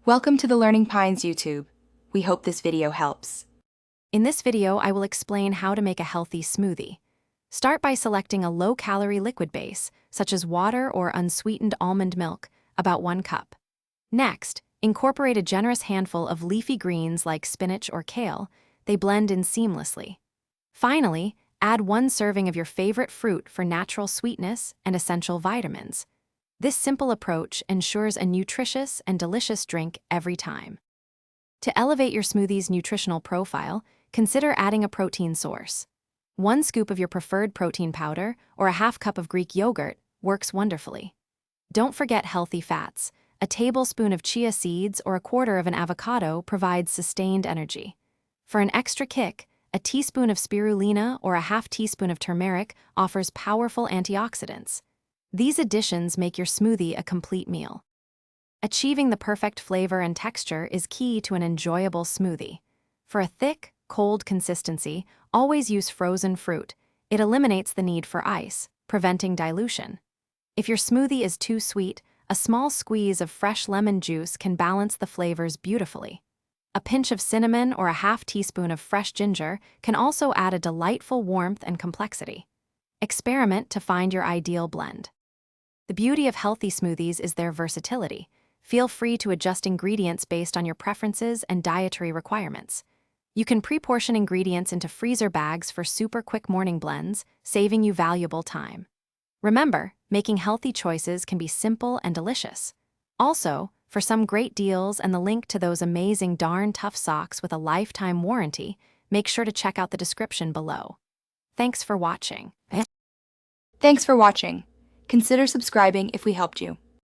Welcome to the Learning Pines YouTube. We hope this video helps. In this video, I will explain how to make a healthy smoothie. Start by selecting a low-calorie liquid base, such as water or unsweetened almond milk, about 1 cup. Next, incorporate a generous handful of leafy greens like spinach or kale. They blend in seamlessly. Finally, add 1 serving of your favorite fruit for natural sweetness and essential vitamins. This simple approach ensures a nutritious and delicious drink every time. To elevate your smoothie's nutritional profile, consider adding a protein source. 1 scoop of your preferred protein powder or a half cup of Greek yogurt works wonderfully. Don't forget healthy fats. A tablespoon of chia seeds or a quarter of an avocado provides sustained energy. For an extra kick, a teaspoon of spirulina or a half teaspoon of turmeric offers powerful antioxidants. These additions make your smoothie a complete meal. Achieving the perfect flavor and texture is key to an enjoyable smoothie. For a thick, cold consistency, always use frozen fruit. It eliminates the need for ice, preventing dilution. If your smoothie is too sweet, a small squeeze of fresh lemon juice can balance the flavors beautifully. A pinch of cinnamon or a half teaspoon of fresh ginger can also add a delightful warmth and complexity. Experiment to find your ideal blend. The beauty of healthy smoothies is their versatility. Feel free to adjust ingredients based on your preferences and dietary requirements. You can pre-portion ingredients into freezer bags for super quick morning blends, saving you valuable time. Remember, making healthy choices can be simple and delicious. Also, for some great deals and the link to those amazing darn tough socks with a lifetime warranty, make sure to check out the description below. Thanks for watching. Thanks for watching. Consider subscribing if we helped you.